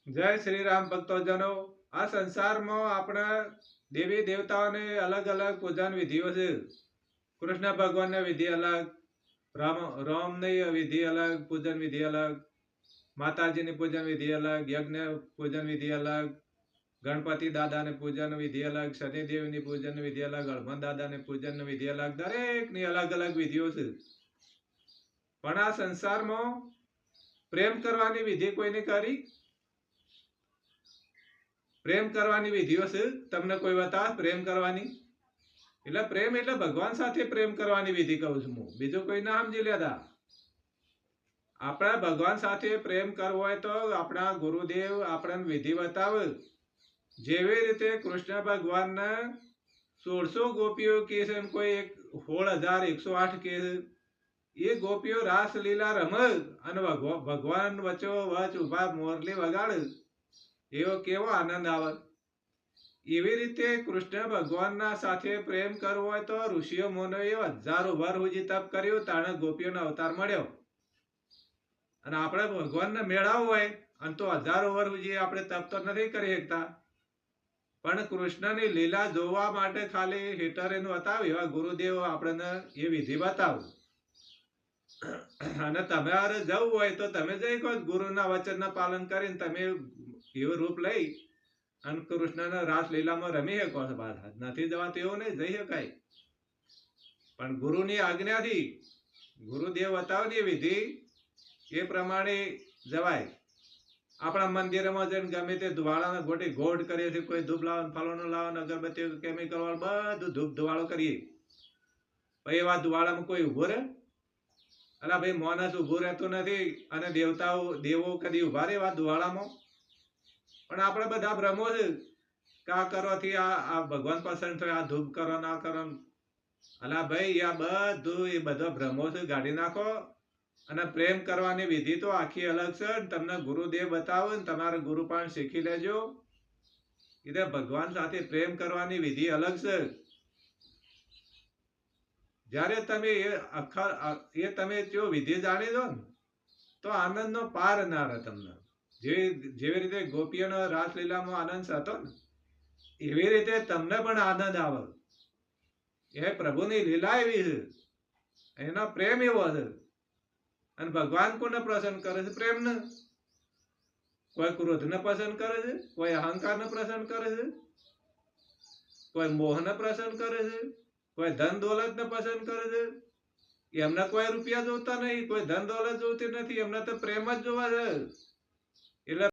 જય શ્રી રામ ભક્તોજનો. આ સંસારમાં આપણા દેવી દેવતાઓને અલગ અલગ પૂજન વિધિઓ છે. કૃષ્ણ ભગવાનની વિધિ અલગ, રામની વિધિ અલગ, પૂજન વિધિ અલગ, માતાજીની પૂજન વિધિ અલગ, યજ્ઞ પૂજન વિધિ અલગ, ગણપતિ દાદાની પૂજન વિધિ અલગ, શનિદેવની પૂજન વિધિ અલગ, હનુમાન દાદાની પૂજન વિધિ અલગ. દરેકની અલગ અલગ વિધિઓ છે. પણ આ સંસારમાં પ્રેમ કરવાની વિધિ કોઈને કરી? પ્રેમ કરવાની વિધિઓ છે, તમને કોઈ બતાવે પ્રેમ કરવાની? એટલે પ્રેમ એટલે ભગવાન સાથે પ્રેમ કરવાની વિધિ કહું છું હું, બીજું કોઈ ના સમજી લેતા. આપણે ભગવાન સાથે પ્રેમ કરવો હોય તો આપણા ગુરુદેવ આપણને વિધિ બતાવે. જેવી રીતે કૃષ્ણ ભગવાનને 1600 ગોપીઓ કે છે, કોઈ 16,108 કે છે, એ ગોપીઓ રાસલીલા રમે અને ભગવાન વચ્ચો વચ ઉભા મોરલી વગાડે, એવો કેવો આનંદ આવે. એવી રીતે કૃષ્ણ ભગવાનના સાથે પ્રેમ કરવો હોય તો ઋષિઓ મુનિઓએ 1000 વર્ષ સુધી તપ કર્યું, તાણે ગોપીઓનો અવતાર મળ્યો. અને આપણે ભગવાનને મેળવવું હોય અને તો 1000 વર્ષ સુધી આપણે તપ તો નથી કરી શકતા, પણ કૃષ્ણની લીલા જોવા માટે ખાલી હિટરેનું બતાવ્યું એવા ગુરુદેવો આપણને એ વિધિ બતાવે. અને તમારે જવું હોય તો તમે જઈ કહો, ગુરુના વચનના પાલન કરીને તમે એવું રૂપ લઈ અને કૃષ્ણના રાસલીલામાં રમી શકો છો. પાછા નથી જવાતું એવું નહીં, જઈ શકાય, પણ ગુરુની આજ્ઞાથી ગુરુદેવ બતાવની વિધિ એ પ્રમાણે જવાય. આપણા મંદિરમાં જઈને ગમે તે ધુવાળાને ગોટી ગોળ કરીએ છીએ, કોઈ ધૂપ લાવવાનું, ફલાણું લાવવાનું, અગરબત્તી કેમિકલ વાળું બધું ધૂપ ધુવાળો કરીએ. પછી એવા ધુવાળામાં કોઈ ઉભો રહે? અલા ભાઈ, માણસ ઉભો રહેતો નથી, અને દેવો કદી ઉભા રહે એવા ધુવાળામાં? પણ આપણે બધા ભ્રમો છે કે આ કરવાથી આ ભગવાન પસંદ થાય, આ ધૂપ કરો, ના કરો. અલા ભાઈ, આ બધું એ બધા ભ્રમો છે, ગાડી નાખો. અને પ્રેમ કરવાની વિધિ તો આખી અલગ છે. તમને ગુરુદેવ બતાવો ને તમારે ગુરુ પણ શીખી લેજો. એટલે ભગવાન સાથે પ્રેમ કરવાની વિધિ અલગ છે. જ્યારે તમે એ તમે જો વિધિ જાણી દો ને તો આનંદનો પાર ના રહે તમને. જેવી રીતે ગોપીઓનો રાસલીલામાં આનંદ હતો ને, એવી રીતે તમને પણ આનંદ આવે. એ પ્રભુની લીલા એવી છે, એનો પ્રેમ એવો છે. અને ભગવાન કોને પસંદ કરે છે? પ્રેમને. કોઈ ક્રોધને પસંદ કરે છે, કોઈ અહંકારને પસંદ કરે છે, કોઈ મોહને પસંદ કરે છે, કોઈ ધન દોલતને પસંદ કરે છે. એમને કોઈ રૂપિયા જોતા નહીં, કોઈ ધન દોલત જોતી નથી, એમને તો પ્રેમ જ જોવા છે. એટલે